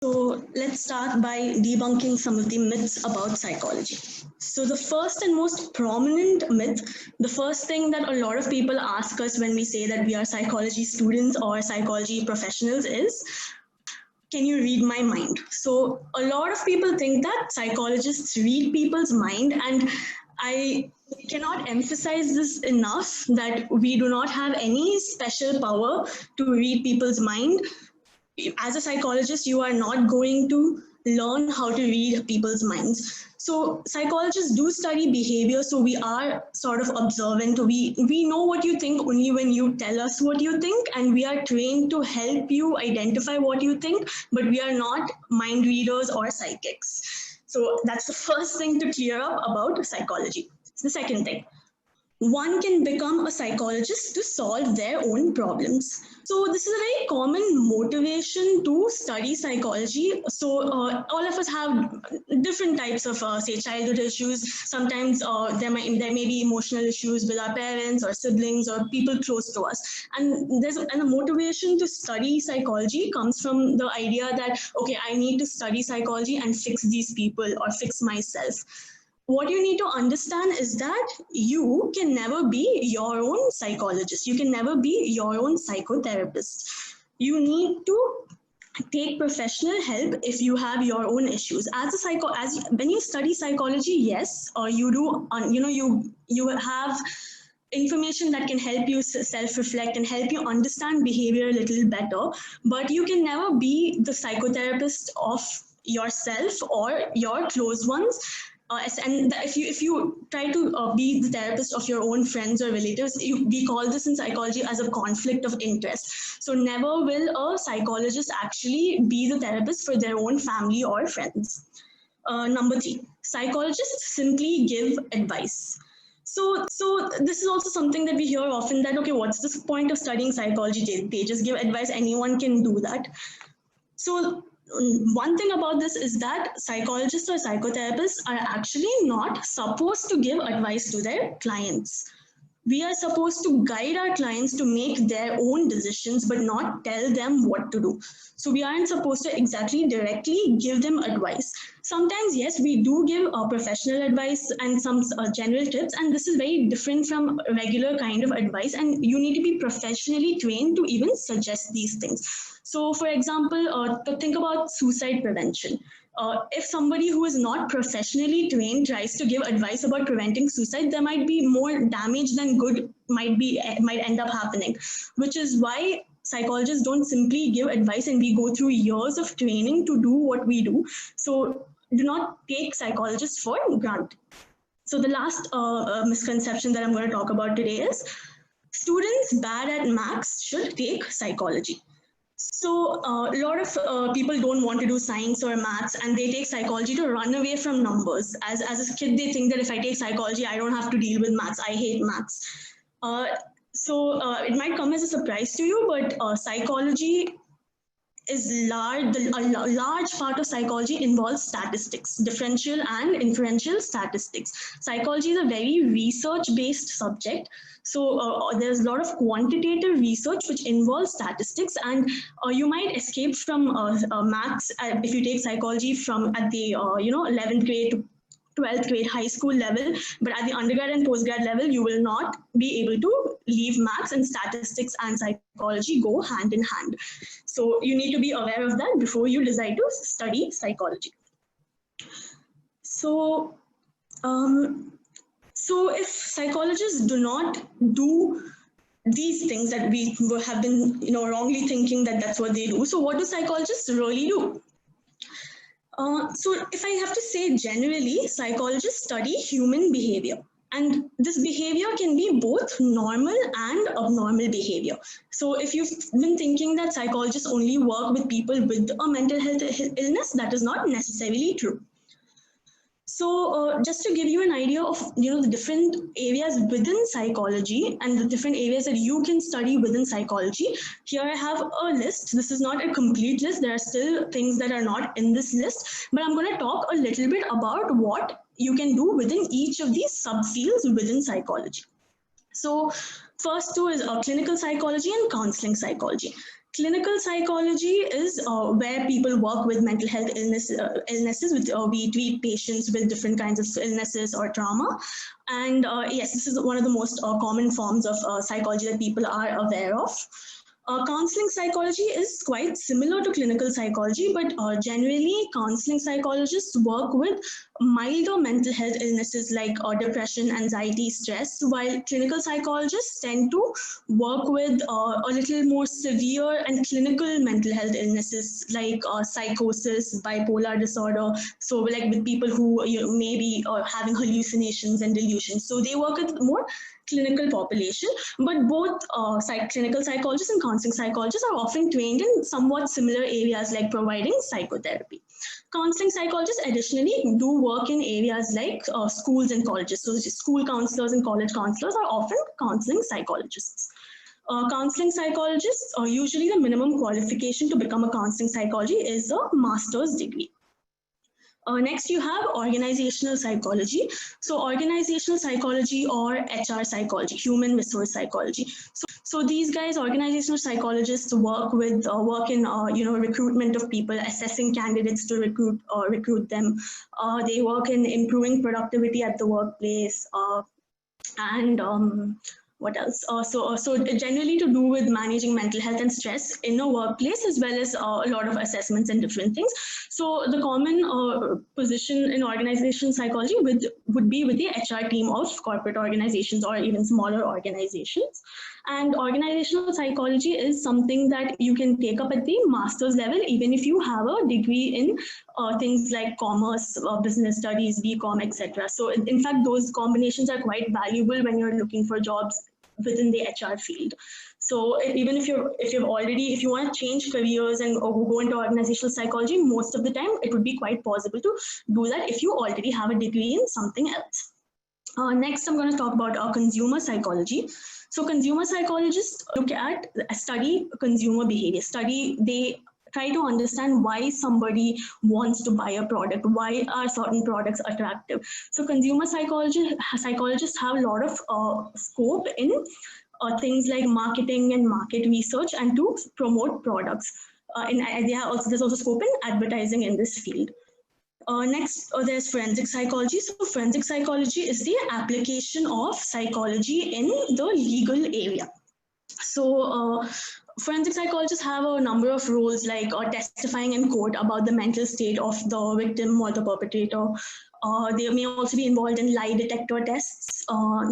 So let's start by debunking some of the myths about psychology. So the first and most prominent myth, the first thing that a lot of people ask us when we say that we are psychology students or psychology professionals is, can you read my mind? So a lot of people think that psychologists read people's mind, and I cannot emphasize this enough that we do not have any special power to read people's mind. As a psychologist, you are not going to learn how to read people's minds. So psychologists do study behavior, so we are sort of observant. We know what you think only when you tell us what you think, and we are trained to help you identify what you think, but we are not mind readers or psychics. So that's the first thing to clear up about psychology. The second thing, one can become a psychologist to solve their own problems. So this is a very common motivation to study psychology. So all of us have different types of, say, childhood issues. Sometimes there may be emotional issues with our parents or siblings or people close to us. And the motivation to study psychology comes from the idea that, okay, I need to study psychology and fix these people or fix myself. What you need to understand is that you can never be your own psychologist. You can never be your own psychotherapist. You need to take professional help if you have your own issues. When you study psychology, yes, or you do, you have information that can help you self-reflect and help you understand behavior a little better, but you can never be the psychotherapist of yourself or your close ones. And if you try to be the therapist of your own friends or relatives, we call this in psychology as a conflict of interest. So never will a psychologist actually be the therapist for their own family or friends. Number 3, psychologists simply give advice. So this is also something that we hear often, that, okay, what's the point of studying psychology? They just give advice. Anyone can do that. So one thing about this is that psychologists or psychotherapists are actually not supposed to give advice to their clients. We are supposed to guide our clients to make their own decisions, but not tell them what to do. So we aren't supposed to exactly directly give them advice. Sometimes, yes, we do give professional advice and some general tips, and this is very different from regular kind of advice, and you need to be professionally trained to even suggest these things. So, for example, to think about suicide prevention. If somebody who is not professionally trained tries to give advice about preventing suicide, there might be more damage than good might end up happening, which is why psychologists don't simply give advice, and we go through years of training to do what we do. So do not take psychologists for granted. So the last misconception that I'm going to talk about today is students bad at maths should take psychology. So a lot of people don't want to do science or maths, and they take psychology to run away from numbers. As a kid, they think that if I take psychology, I don't have to deal with maths. I hate maths. So it might come as a surprise to you, but psychology is large. A large part of psychology involves statistics, differential and inferential statistics. Psychology is a very research-based subject. So there's a lot of quantitative research which involves statistics, and you might escape from maths if you take psychology from at the 11th grade to 12th grade high school level, but at the undergrad and postgrad level, you will not be able to leave maths, and statistics and psychology go hand in hand. So you need to be aware of that before you decide to study psychology. So if psychologists do not do these things that we have been wrongly thinking that that's what they do, so what do psychologists really do? So if I have to say generally, psychologists study human behavior. And this behavior can be both normal and abnormal behavior. So if you've been thinking that psychologists only work with people with a mental health illness, that is not necessarily true. So just to give you an idea of the different areas within psychology and the different areas that you can study within psychology, here I have a list. This is not a complete list. There are still things that are not in this list, but I'm going to talk a little bit about what you can do within each of these subfields within psychology. So First two is clinical psychology and counseling psychology. Clinical psychology is where people work with mental health illnesses. We treat patients with different kinds of illnesses or trauma. And yes, this is one of the most common forms of psychology that people are aware of. Counseling psychology is quite similar to clinical psychology, but generally counseling psychologists work with milder mental health illnesses like depression, anxiety, stress, while clinical psychologists tend to work with a little more severe and clinical mental health illnesses like psychosis, bipolar disorder, so like with people who may be having hallucinations and delusions. So they work with more clinical population, but both clinical psychologists and counseling psychologists are often trained in somewhat similar areas like providing psychotherapy. Counseling psychologists additionally do work in areas like schools and colleges. So school counselors and college counselors are often counseling psychologists. Counseling psychologists, usually the minimum qualification to become a counseling psychologist is a master's degree. Next, you have organizational psychology. So organizational psychology or HR psychology, human resource psychology. So these guys, organizational psychologists, work in recruitment of people, assessing candidates to recruit them. They work in improving productivity at the workplace, and what else? So generally to do with managing mental health and stress in a workplace, as well as a lot of assessments and different things. So the common position in organizational psychology would be with the HR team of corporate organizations or even smaller organizations. And organizational psychology is something that you can take up at the master's level, even if you have a degree in things like commerce, business studies, BCom, etc. So in fact, those combinations are quite valuable when you're looking for jobs within the HR field. So even if you want to change careers and go into organizational psychology, most of the time it would be quite possible to do that if you already have a degree in something else. Next, I'm going to talk about consumer psychology. So consumer psychologists study consumer behavior. They try to understand why somebody wants to buy a product, why are certain products attractive. So consumer psychologists have a lot of scope in things like marketing and market research and to promote products. There's also scope in advertising in this field. Next, there's forensic psychology. So forensic psychology is the application of psychology in the legal area. So forensic psychologists have a number of roles like testifying in court about the mental state of the victim or the perpetrator. They may also be involved in lie detector tests.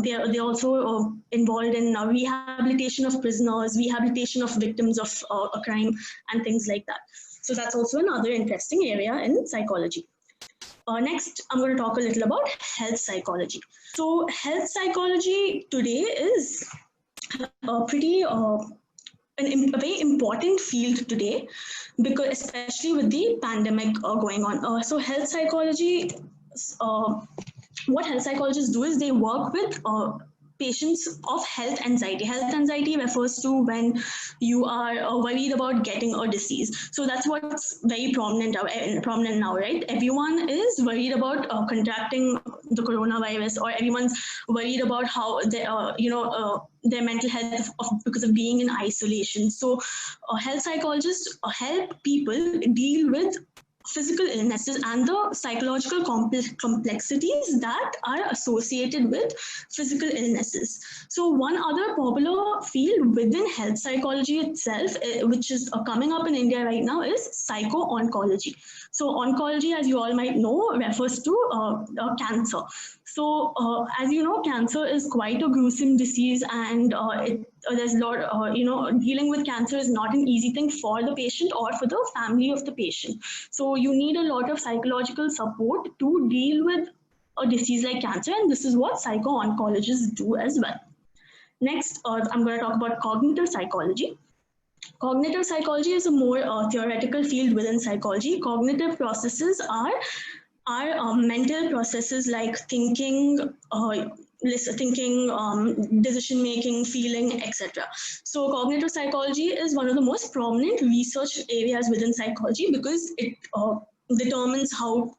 They're also involved in rehabilitation of prisoners, rehabilitation of victims of a crime, and things like that. So that's also another interesting area in psychology. Next, I'm going to talk a little about health psychology. So health psychology today is a very important field today, because especially with the pandemic going on. So health psychology, what health psychologists do is they work with patients of health anxiety. Health anxiety refers to when you are worried about getting a disease. So that's what's very prominent now, right? Everyone is worried about contracting the coronavirus, or everyone's worried about how their mental health because of being in isolation. So health psychologists help people deal with physical illnesses and the psychological complexities that are associated with physical illnesses. So one other popular field within health psychology itself, which is coming up in India right now, is psycho-oncology. So oncology, as you all might know, refers to cancer. So as you know, cancer is quite a gruesome disease, and there's a lot, dealing with cancer is not an easy thing for the patient or for the family of the patient. So you need a lot of psychological support to deal with a disease like cancer, and this is what psycho-oncologists do as well. Next, I'm going to talk about cognitive psychology. Cognitive psychology is a more theoretical field within psychology. Cognitive processes are mental processes like thinking, decision making, feeling, etc. So cognitive psychology is one of the most prominent research areas within psychology, because it determines how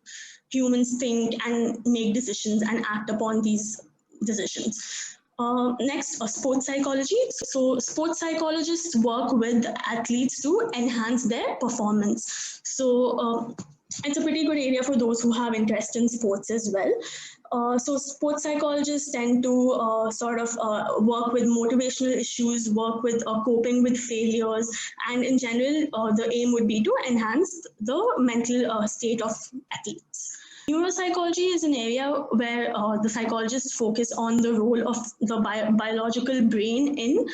humans think and make decisions and act upon these decisions. Next, sports psychology. So sports psychologists work with athletes to enhance their performance. So it's a pretty good area for those who have interest in sports as well. So sports psychologists tend to work with motivational issues, work with coping with failures, and in general, the aim would be to enhance the mental state of athletes. Neuropsychology is an area where the psychologists focus on the role of the biological brain in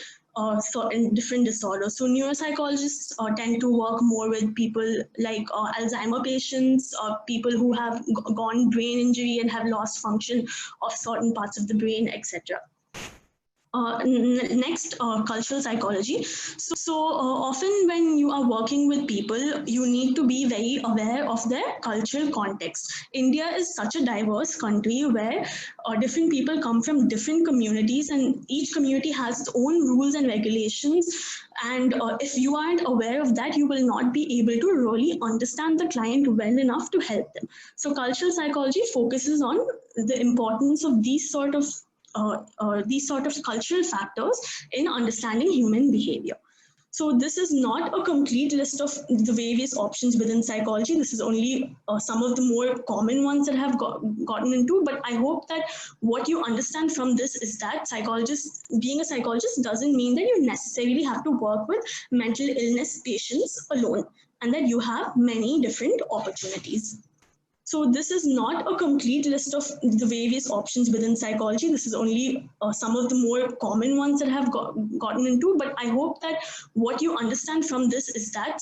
certain different disorders. So neuropsychologists tend to work more with people like Alzheimer patients, or people who have gone brain injury and have lost function of certain parts of the brain, etc. Next, cultural psychology. So often when you are working with people, you need to be very aware of their cultural context. India is such a diverse country where different people come from different communities, and each community has its own rules and regulations. And if you aren't aware of that, you will not be able to really understand the client well enough to help them. So cultural psychology focuses on the importance of these sort of cultural factors in understanding human behavior. So this is not a complete list of the various options within psychology. This is only some of the more common ones that I have gotten into. But I hope that what you understand from this is that being a psychologist doesn't mean that you necessarily have to work with mental illness patients alone, and that you have many different opportunities. So this is not a complete list of the various options within psychology. This is only some of the more common ones that I have gotten into. But I hope that what you understand from this is that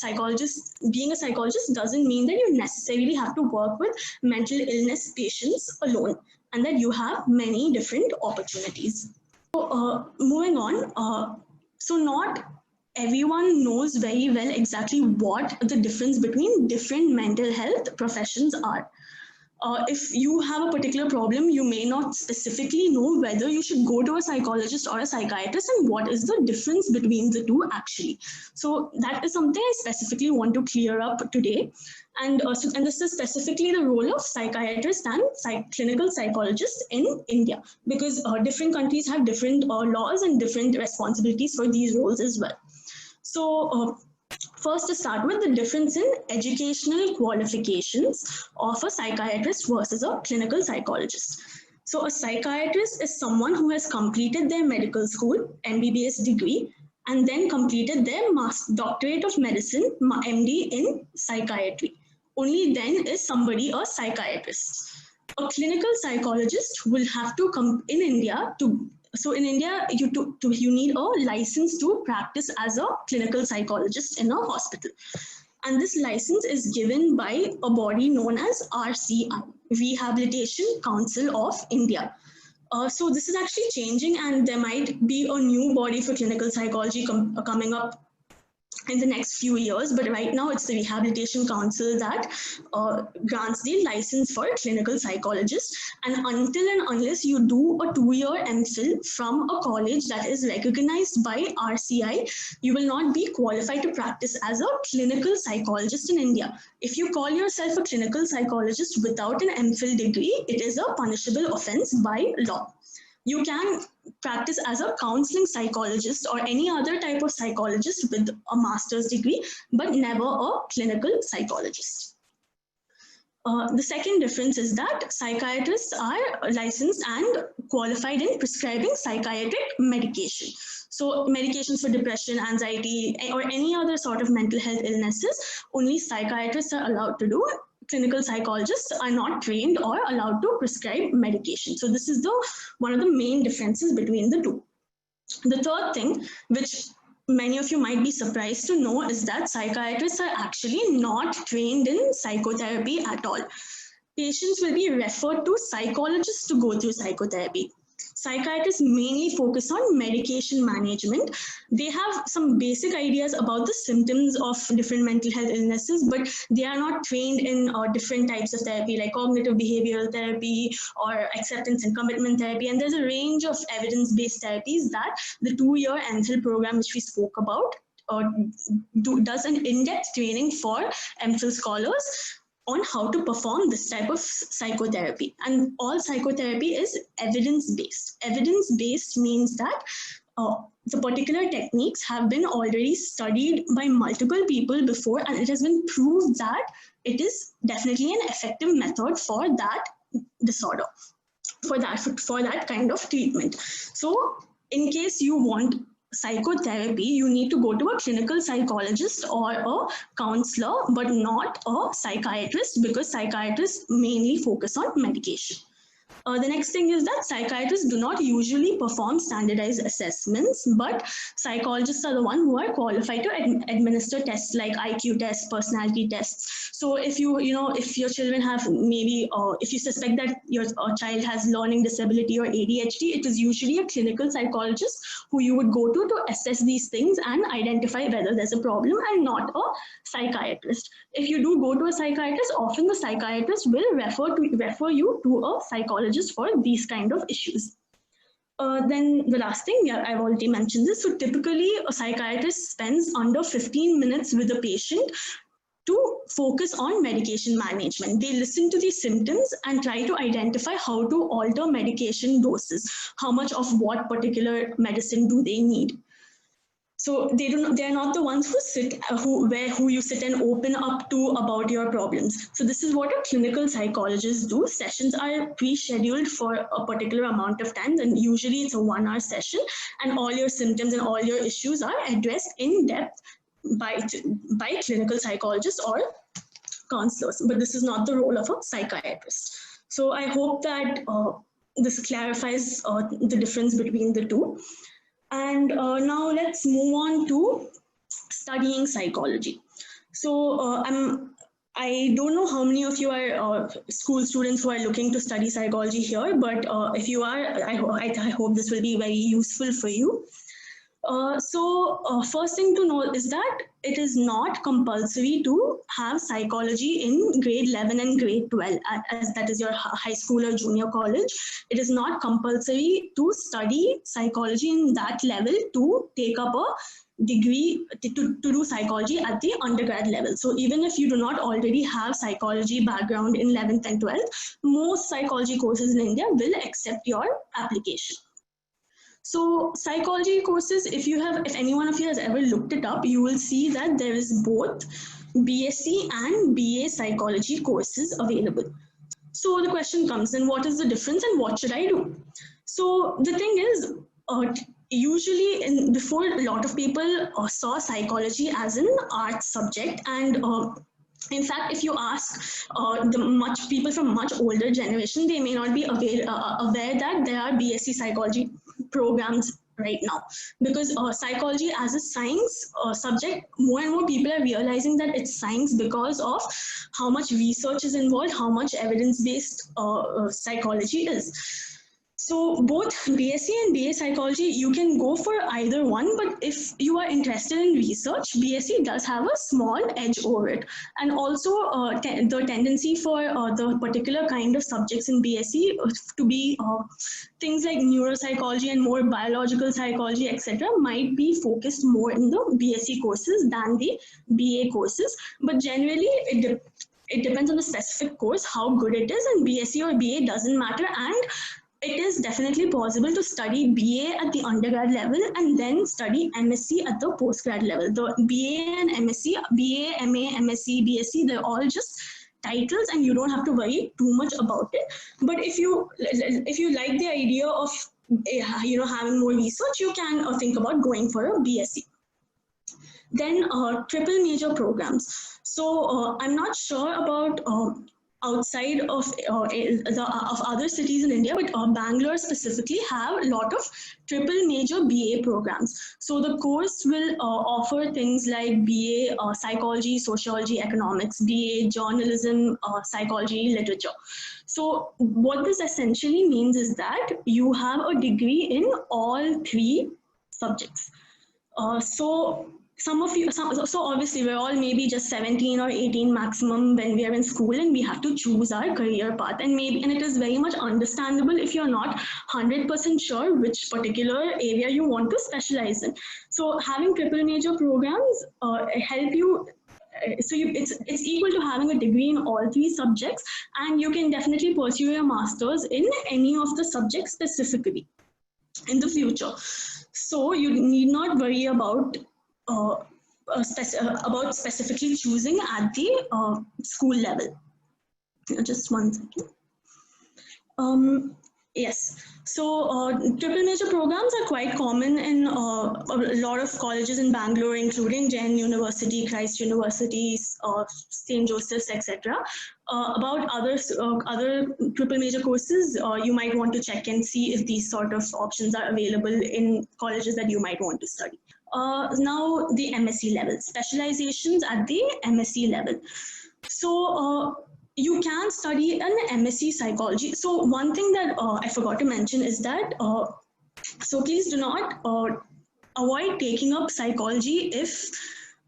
being a psychologist doesn't mean that you necessarily have to work with mental illness patients alone, and that you have many different opportunities. So moving on, so not everyone knows very well exactly what the difference between different mental health professions are. If you have a particular problem, you may not specifically know whether you should go to a psychologist or a psychiatrist, and what is the difference between the two actually. So that is something I specifically want to clear up today. And this is specifically the role of psychiatrist and clinical psychologist in India, because different countries have different laws and different responsibilities for these roles as well. So first, to start with, the difference in educational qualifications of a psychiatrist versus a clinical psychologist. So a psychiatrist is someone who has completed their medical school, MBBS degree, and then completed their doctorate of medicine, MD in psychiatry. Only then is somebody a psychiatrist. A clinical psychologist will have to come in India to. So in India, you need a license to practice as a clinical psychologist in a hospital. And this license is given by a body known as RCI, Rehabilitation Council of India. So this is actually changing, and there might be a new body for clinical psychology coming up in the next few years, but right now it's the Rehabilitation Council that grants the license for clinical psychologists. And until and unless you do a 2-year MPhil from a college that is recognized by RCI, you will not be qualified to practice as a clinical psychologist in India. If you call yourself a clinical psychologist without an MPhil degree, it is a punishable offense by law. You can practice as a counseling psychologist or any other type of psychologist with a master's degree, but never a clinical psychologist. The second difference is that psychiatrists are licensed and qualified in prescribing psychiatric medication. So medications for depression, anxiety, or any other sort of mental health illnesses, only psychiatrists are allowed to do. Clinical psychologists are not trained or allowed to prescribe medication. So this is one of the main differences between the two. The third thing, which many of you might be surprised to know, is that psychiatrists are actually not trained in psychotherapy at all. Patients will be referred to psychologists to go through psychotherapy. Psychiatrists mainly focus on medication management. They have some basic ideas about the symptoms of different mental health illnesses, but they are not trained in different types of therapy like cognitive behavioral therapy or acceptance and commitment therapy. And there's a range of evidence-based therapies that the 2-year MPhil program, which we spoke about, does an in-depth training for MPhil scholars. on how to perform this type of psychotherapy. And all psychotherapy is evidence-based. Evidence-based means that the particular techniques have been already studied by multiple people before, and it has been proved that it is definitely an effective method for that disorder, for that kind of treatment. So in case you want psychotherapy, you need to go to a clinical psychologist or a counselor, but not a psychiatrist, because psychiatrists mainly focus on medication. The next thing is that psychiatrists do not usually perform standardized assessments, but psychologists are the ones who are qualified to administer tests like IQ tests, personality tests. So if if your children have maybe, if you suspect that your child has learning disability or ADHD, it is usually a clinical psychologist who you would go to assess these things and identify whether there's a problem, and not a psychiatrist. If you do go to a psychiatrist, often the psychiatrist will refer you to a psychologist for these kind of issues. Then the last thing, yeah, I've already mentioned this. So typically a psychiatrist spends under 15 minutes with a patient to focus on medication management. They listen to the symptoms and try to identify how to alter medication doses, how much of what particular medicine do they need. So they're not the ones who you sit and open up to about your problems. So this is what a clinical psychologist do. Sessions are pre-scheduled for a particular amount of time, and usually it's a 1-hour session, and all your symptoms and all your issues are addressed in depth by clinical psychologists or counselors. But this is not the role of a psychiatrist. So I hope that this clarifies the difference between the two. And now let's move on to studying psychology. So I don't know how many of you are school students who are looking to study psychology here, but if you are, I hope this will be very useful for you. First thing to know is that it is not compulsory to have psychology in grade 11 and grade 12, as that is your high school or junior college. It is not compulsory to study psychology in that level to take up a degree to do psychology at the undergrad level. So even if you do not already have psychology background in 11th and 12th, most psychology courses in India will accept your application. So psychology courses, if any one of you has ever looked it up, you will see that there is both BSc and BA psychology courses available. So the question comes, then what is the difference and what should I do? So the thing is, usually before, a lot of people saw psychology as an art subject, and in fact, if you ask people from much older generation, they may not be aware that there are BSc psychology programs right now, because psychology as a science subject, more and more people are realizing that it's science because of how much research is involved, how much evidence-based psychology is. So both BSc and BA psychology, you can go for either one, but if you are interested in research, BSc does have a small edge over it. And also the tendency for the particular kind of subjects in BSc to be things like neuropsychology and more biological psychology, etc., might be focused more in the BSc courses than the BA courses. But generally, it depends on the specific course, how good it is, and BSc or BA doesn't matter. And it is definitely possible to study BA at the undergrad level and then study MSc at the postgrad level. The BA and MSc, BA, MA, MSc, BSc, they're all just titles, and you don't have to worry too much about it. But if you like the idea of having more research, you can think about going for a BSc. Then triple major programs. So I'm not sure about outside of other cities in India, but Bangalore specifically have a lot of triple major BA programs. So the course will offer things like BA psychology, sociology, economics, BA journalism, psychology, literature. So what this essentially means is that you have a degree in all three subjects. So obviously we're all maybe just 17 or 18 maximum when we are in school, and we have to choose our career path. And it is very much understandable if you're not 100% sure which particular area you want to specialize in. So having triple major programs help you it's equal to having a degree in all three subjects, and you can definitely pursue your masters in any of the subjects specifically in the future. So you need not worry about about specifically choosing at the school level. Just one second. Yes, so triple major programs are quite common in a lot of colleges in Bangalore, including Jain University, Christ Universities, St. Joseph's, etc. About other triple major courses, you might want to check and see if these sort of options are available in colleges that you might want to study. Now the MSc level, specializations at the MSc level. So you can study an MSc Psychology. So one thing that I forgot to mention is that, so please do not avoid taking up psychology if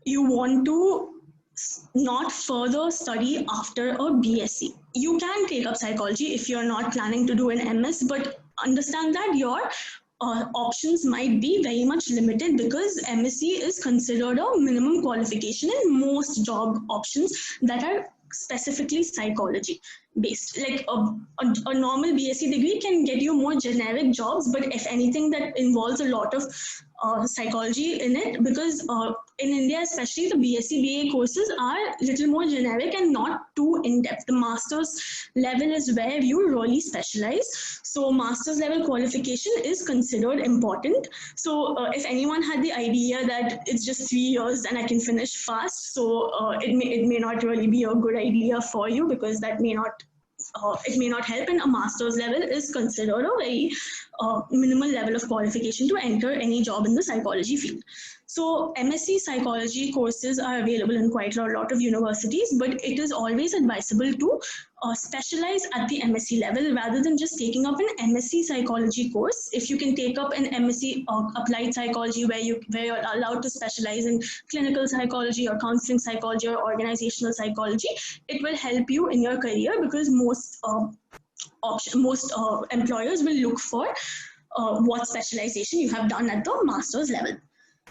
you want to not further study after a BSc. You can take up psychology if you're not planning to do an MS, but understand that your options might be very much limited because MSc is considered a minimum qualification in most job options that are specifically psychology based. Like a normal BSc degree can get you more generic jobs, but if anything, that involves a lot of psychology in it, because in India especially, the BSc BA courses are a little more generic and not too in-depth. The master's level is where you really specialize, so master's level qualification is considered important. So if anyone had the idea that it's just 3 years and I can finish fast, so it may not really be a good idea for you, because that may not it may not help, and a master's level is considered a very minimal level of qualification to enter any job in the psychology field. So MSc Psychology courses are available in quite a lot of universities, but it is always advisable to specialize at the MSc level rather than just taking up an MSc Psychology course. If you can take up an MSc Applied Psychology where you're allowed to specialize in clinical psychology or counseling psychology or organizational psychology, it will help you in your career, because most employers will look for what specialization you have done at the master's level.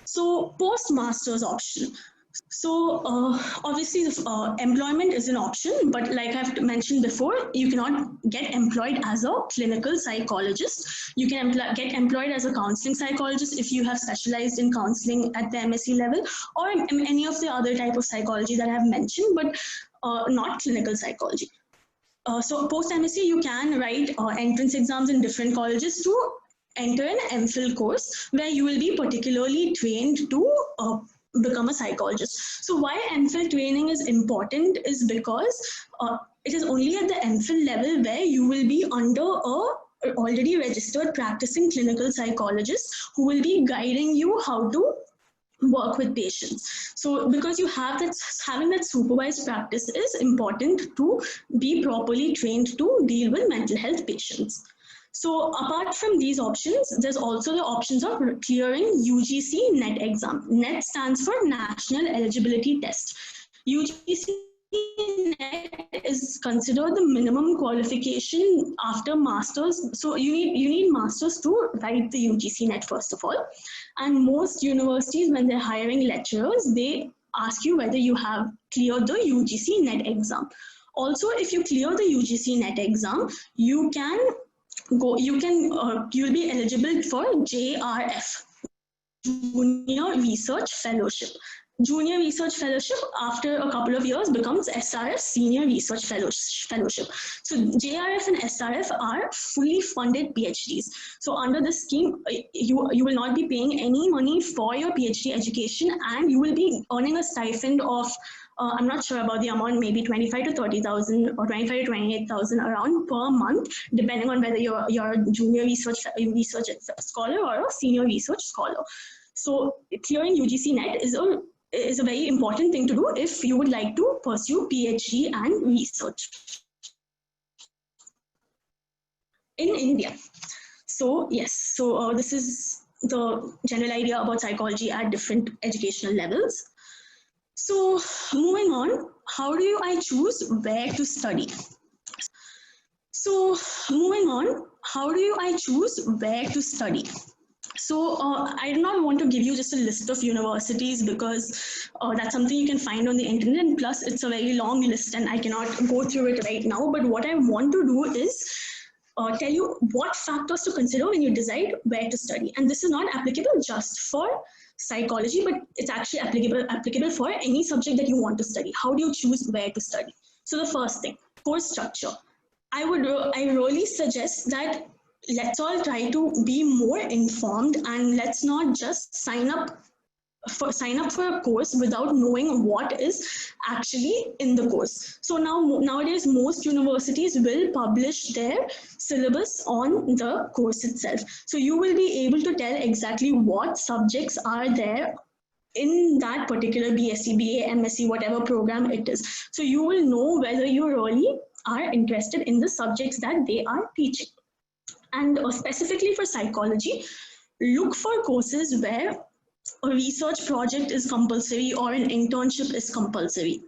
So post-master's option. So obviously employment is an option, but like I've mentioned before, you cannot get employed as a clinical psychologist. You can get employed as a counseling psychologist if you have specialized in counseling at the MSc level, or any of the other type of psychology that I've mentioned, but not clinical psychology. So post-MSc, you can write entrance exams in different colleges to enter an MPhil course where you will be particularly trained to become a psychologist. So why MPhil training is important is because it is only at the MPhil level where you will be under a already registered practicing clinical psychologist who will be guiding you how to work with patients. So because you have that, having that supervised practice is important to be properly trained to deal with mental health patients. So apart from these options, there's also the options of clearing UGC NET exam. NET stands for National Eligibility Test. UGC NET is considered the minimum qualification after masters. So you need masters to write the UGC NET first of all. And most universities, when they're hiring lecturers, they ask you whether you have cleared the UGC NET exam. Also, if you clear the UGC NET exam, you'll be eligible for JRF, Junior Research Fellowship. Junior Research Fellowship after a couple of years becomes SRF, Senior Research Fellowship. So JRF and SRF are fully funded PhDs. So under this scheme, you will not be paying any money for your PhD education, and you will be earning a stipend of I'm not sure about the amount, maybe 25 to 30,000 or 25 to 28,000 around per month, depending on whether you're a junior research scholar or a senior research scholar. So clearing UGC NET is a very important thing to do if you would like to pursue PhD and research in India. So yes, so this is the general idea about psychology at different educational levels. So moving on, how do I choose where to study? So moving on, how do I choose where to study? So I do not want to give you just a list of universities because that's something you can find on the internet, and plus it's a very long list and I cannot go through it right now. But what I want to do is tell you what factors to consider when you decide where to study. And this is not applicable just for psychology, but it's actually applicable for any subject that you want to study. How do you choose where to study? So the first thing, course structure. I really suggest that let's all try to be more informed, and let's not just sign up for a course without knowing what is actually in the course. So nowadays most universities will publish their syllabus on the course itself. So you will be able to tell exactly what subjects are there in that particular BSc, BA, MSc, whatever program it is. So you will know whether you really are interested in the subjects that they are teaching. And specifically for psychology, look for courses where a research project is compulsory or an internship is compulsory,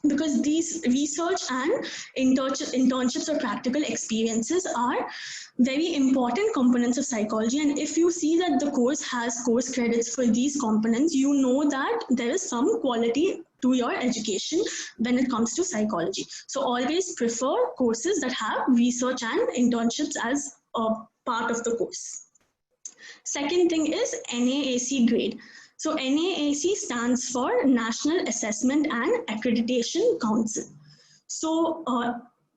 because these research and internships or practical experiences are very important components of psychology. And if you see that the course has course credits for these components, you know that there is some quality to your education when it comes to psychology. So always prefer courses that have research and internships as a part of the course. Second thing is NAAC grade. So NAAC stands for National Assessment and Accreditation Council. So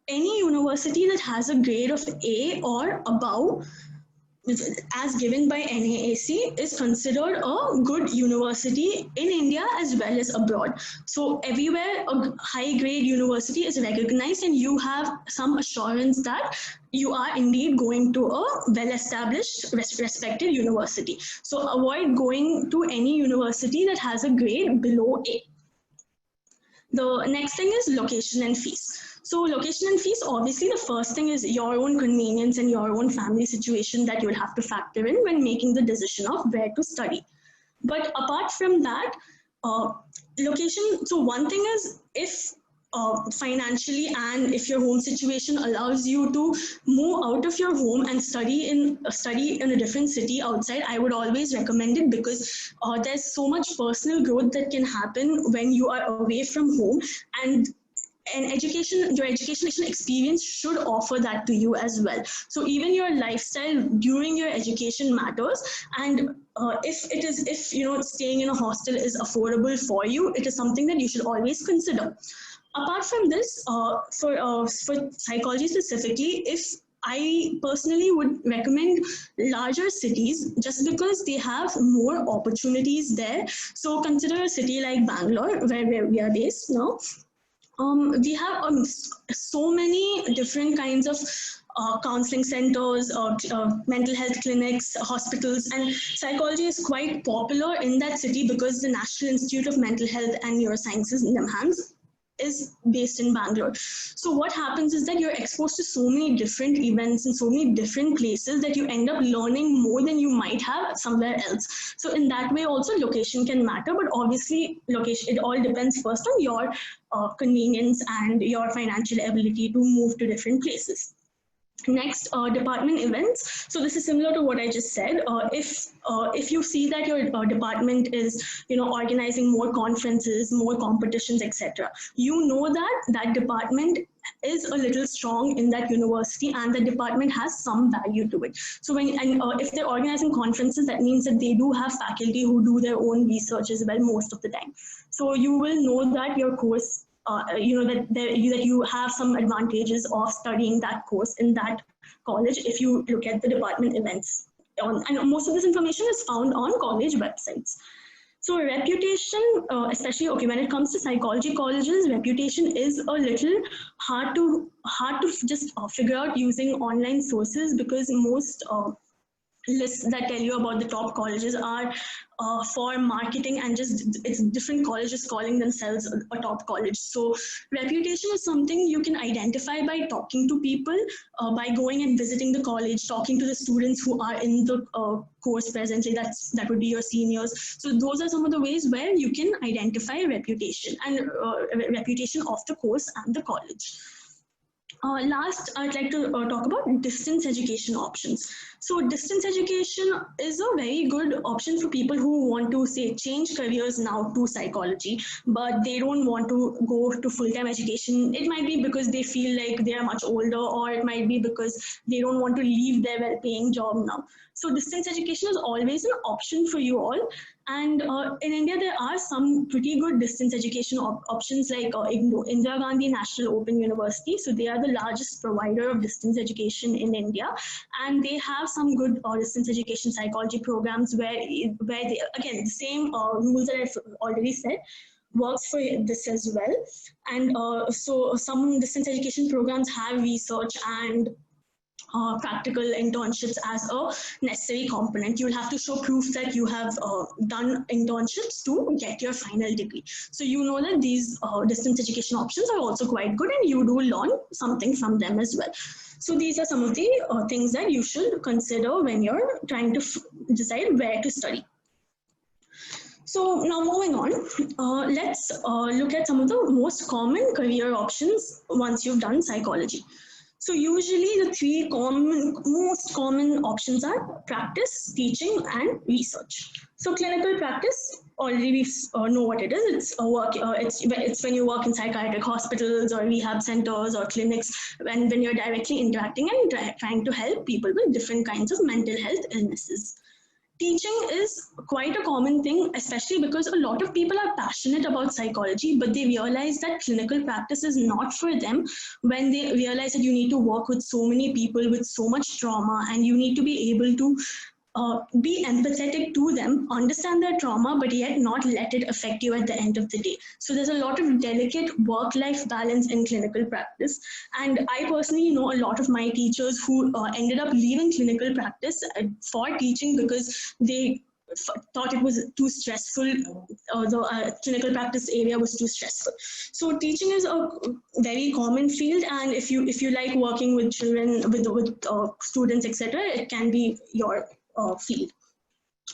any university that has a grade of A or above, as given by NAAC, is considered a good university in India as well as abroad. So everywhere a high grade university is recognized, and you have some assurance that you are indeed going to a well-established, respected university. So avoid going to any university that has a grade below A. The next thing is location and fees. So location and fees, obviously the first thing is your own convenience and your own family situation that you'll have to factor in when making the decision of where to study. But apart from that, location, so one thing is if financially and if your home situation allows you to move out of your home and study in a different city outside, I would always recommend it, because there's so much personal growth that can happen when you are away from home, and your education experience should offer that to you as well. So even your lifestyle during your education matters, and if staying in a hostel is affordable for you, it is something that you should always consider. Apart from this, for psychology specifically, I personally would recommend larger cities just because they have more opportunities there. So consider a city like Bangalore, where we are based now. We have so many different kinds of counseling centers, mental health clinics, hospitals, and psychology is quite popular in that city because the National Institute of Mental Health and Neurosciences, NIMHANS, is based in Bangalore. So what happens is that you're exposed to so many different events in so many different places that you end up learning more than you might have somewhere else. So in that way also location can matter, but obviously location, it all depends first on your convenience and your financial ability to move to different places. Next, department events. So this is similar to what I just said. If you see that your department is organizing more conferences, more competitions, etc., you know that department is a little strong in that university and the department has some value to it. So if they're organizing conferences, that means that they do have faculty who do their own research as well most of the time. So you will know that your course that you have some advantages of studying that course in that college if you look at the department events. And most of this information is found on college websites. So reputation, especially when it comes to psychology colleges, reputation is a little hard to just figure out using online sources, because most lists that tell you about the top colleges are for marketing and just it's different colleges calling themselves a top college. So reputation is something you can identify by talking to people, by going and visiting the college, talking to the students who are in the course presently. That would be your seniors. So those are some of the ways where you can identify reputation and reputation of the course and the college. Last, I'd like to talk about distance education options. So distance education is a very good option for people who want to say change careers now to psychology, but they don't want to go to full-time education. It might be because they feel like they are much older, or it might be because they don't want to leave their well-paying job now. So distance education is always an option for you all. And in India, there are some pretty good distance education options like Indira Gandhi National Open University. So they are the largest provider of distance education in India, and they have some good distance education psychology programs where they, again, the same rules that I've already said works for this as well. And so some distance education programs have research and practical internships as a necessary component. You'll have to show proof that you have done internships to get your final degree. So you know that these distance education options are also quite good, and you do learn something from them as well. So these are some of the things that you should consider when you're trying to decide where to study. So now moving on, let's look at some of the most common career options once you've done psychology. So usually the three most common options are practice, teaching, and research. So clinical practice, already we know what it is. It's when you work in psychiatric hospitals or rehab centers or clinics, when you're directly interacting and trying to help people with different kinds of mental health illnesses. Teaching is quite a common thing, especially because a lot of people are passionate about psychology, but they realize that clinical practice is not for them when they realize that you need to work with so many people with so much trauma, and you need to be able to be empathetic to them, understand their trauma, but yet not let it affect you at the end of the day. So there's a lot of delicate work-life balance in clinical practice. And I personally know a lot of my teachers who ended up leaving clinical practice for teaching because they thought it was too stressful, the clinical practice area was too stressful. So teaching is a very common field, and if you like working with children, with students, etc., it can be your field.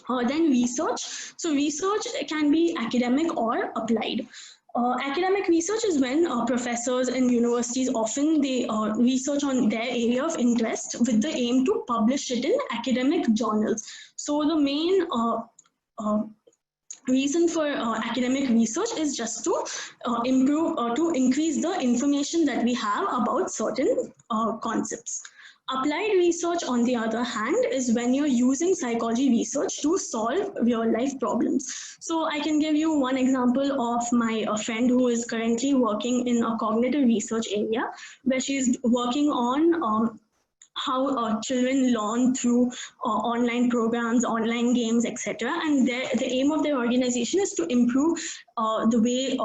Then research. So research can be academic or applied. Academic research is when professors in universities often they research on their area of interest with the aim to publish it in academic journals. So the main reason for academic research is just to increase the information that we have about certain concepts. Applied research, on the other hand, is when you're using psychology research to solve real-life problems. So I can give you one example of my friend who is currently working in a cognitive research area, where she's working on how children learn through online programs, online games, etc. And the aim of their organization is to improve the way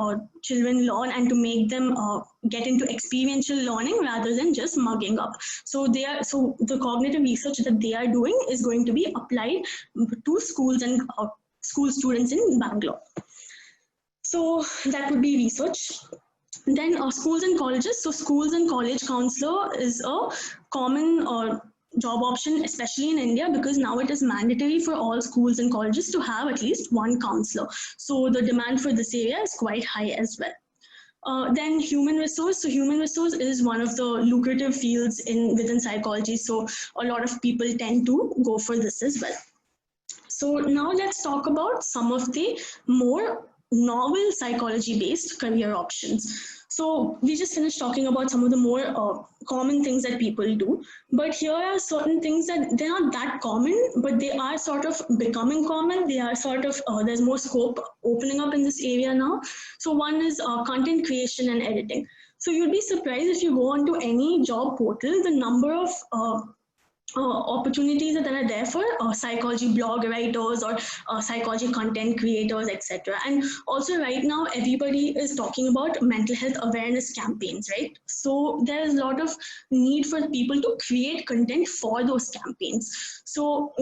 children learn and to make them get into experiential learning rather than just mugging up. So the cognitive research that they are doing is going to be applied to schools and school students in Bangalore. So that would be research. Then schools and colleges. So schools and college counselor is a common job option, especially in India, because now it is mandatory for all schools and colleges to have at least one counselor. So the demand for this area is quite high as well. Then human resource. So human resource is one of the lucrative fields within psychology. So a lot of people tend to go for this as well. So now let's talk about some of the more novel psychology-based career options. So we just finished talking about some of the more common things that people do, but here are certain things that they're not that common, but they are sort of becoming common. They are sort of, there's more scope opening up in this area now. So one is content creation and editing. So you'll be surprised if you go onto any job portal, the number of opportunities that are there for psychology blog writers or psychology content creators, etc. And also right now everybody is talking about mental health awareness campaigns, right? So there is a lot of need for people to create content for those campaigns. So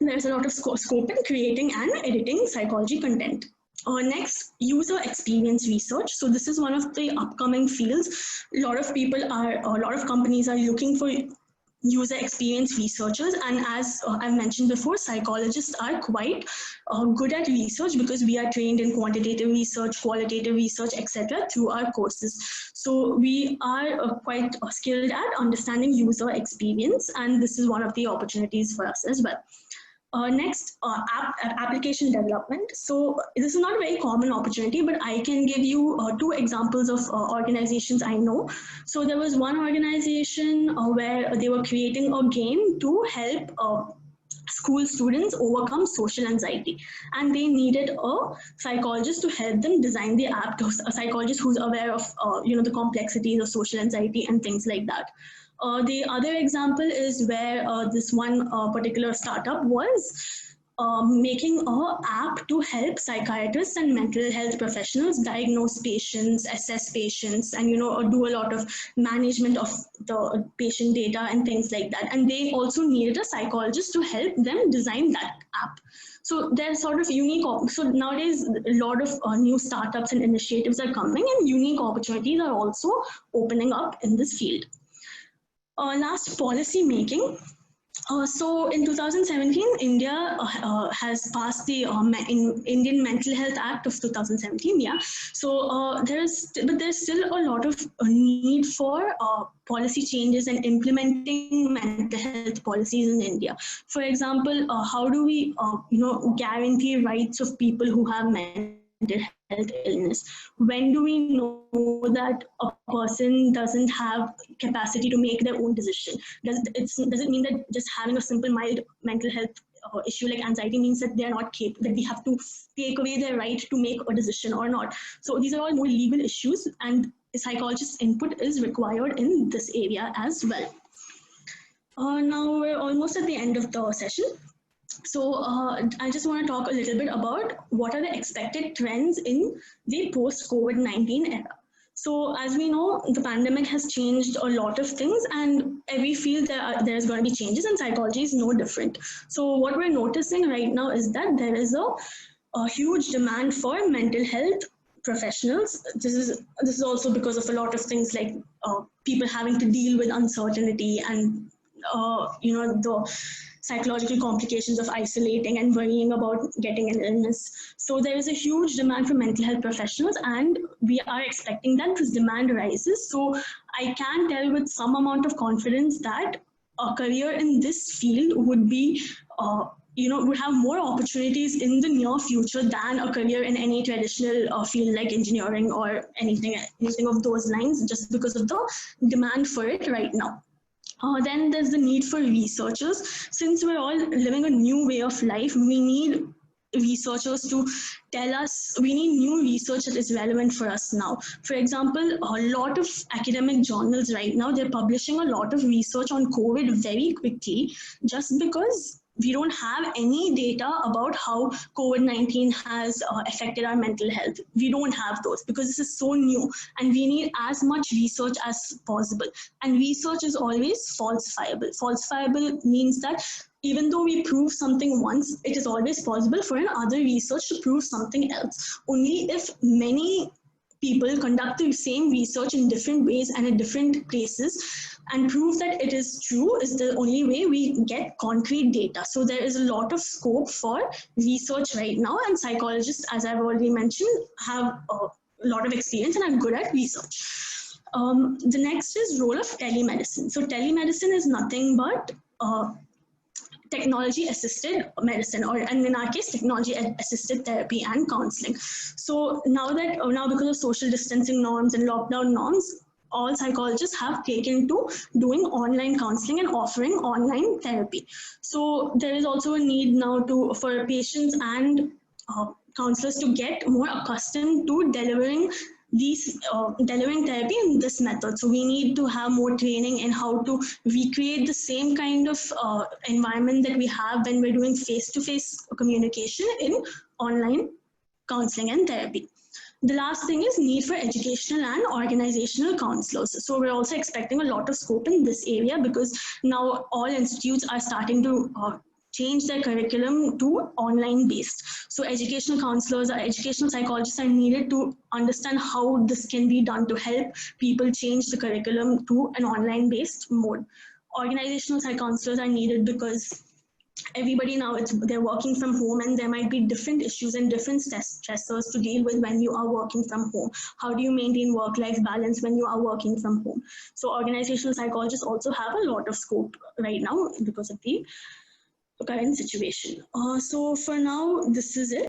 there's a lot of scope in creating and editing psychology content. Next, user experience research. So this is one of the upcoming fields. A lot of companies are looking for user experience researchers, and as I've mentioned before, psychologists are quite good at research because we are trained in quantitative research, qualitative research, etc. through our courses. So we are quite skilled at understanding user experience, and this is one of the opportunities for us as well. Next, application development. So this is not a very common opportunity, but I can give you 2 examples of organizations I know. So there was one organization where they were creating a game to help school students overcome social anxiety, and they needed a psychologist to help them design the app, a psychologist who's aware of the complexities of social anxiety and things like that. The other example is where this one particular startup was making an app to help psychiatrists and mental health professionals diagnose patients, assess patients, and do a lot of management of the patient data and things like that. And they also needed a psychologist to help them design that app. So they're sort of unique. So nowadays, a lot of new startups and initiatives are coming, and unique opportunities are also opening up in this field. Last, policy making. So in 2017, India has passed the Indian Mental Health Act of 2017. Yeah. So there's still a lot of need for policy changes and implementing mental health policies in India. For example, how do we guarantee rights of people who have mental health illness? When do we know that a person doesn't have capacity to make their own decision? Does it mean that just having a simple mild mental health issue like anxiety means that they're not capable, that we have to take away their right to make a decision or not? So these are all more legal issues, and a psychologist's input is required in this area as well. Now we're almost at the end of the session. So I just want to talk a little bit about what are the expected trends in the post-COVID-19 era. So as we know, the pandemic has changed a lot of things, and every field there's going to be changes, and psychology is no different. So what we're noticing right now is that there is a huge demand for mental health professionals. This is also because of a lot of things like people having to deal with uncertainty and the psychological complications of isolating and worrying about getting an illness. So there is a huge demand for mental health professionals, and we are expecting that this demand rises. So I can tell with some amount of confidence that a career in this field would be would have more opportunities in the near future than a career in any traditional field like engineering or anything of those lines, just because of the demand for it right now. Then there's the need for researchers. Since we're all living a new way of life, we need researchers to tell us, we need new research that is relevant for us now. For example, a lot of academic journals right now, they're publishing a lot of research on COVID very quickly, just because we don't have any data about how COVID-19 has affected our mental health. We don't have those because this is so new, and we need as much research as possible. And research is always falsifiable. Falsifiable means that even though we prove something once, it is always possible for another research to prove something else. Only if many people conduct the same research in different ways and at different places and prove that it is true is the only way we get concrete data. So there is a lot of scope for research right now, and psychologists, as I've already mentioned, have a lot of experience and are good at research. The next is role of telemedicine. So telemedicine is nothing but technology-assisted medicine, and in our case, technology-assisted therapy and counseling. So now because of social distancing norms and lockdown norms, all psychologists have taken to doing online counseling and offering online therapy. So there is also a need now for patients and counselors to get more accustomed to delivering therapy in this method. So we need to have more training in how to recreate the same kind of environment that we have when we're doing face-to-face communication in online counseling and therapy. The last thing is need for educational and organizational counselors. So we're also expecting a lot of scope in this area, because now all institutes are starting to change their curriculum to online based. So educational counselors or educational psychologists are needed to understand how this can be done to help people change the curriculum to an online based mode. Organizational counselors are needed because everybody now, they're working from home, and there might be different issues and different stressors to deal with when you are working from home. How do you maintain work-life balance when you are working from home? So organizational psychologists also have a lot of scope right now because of the current situation. So for now, this is it.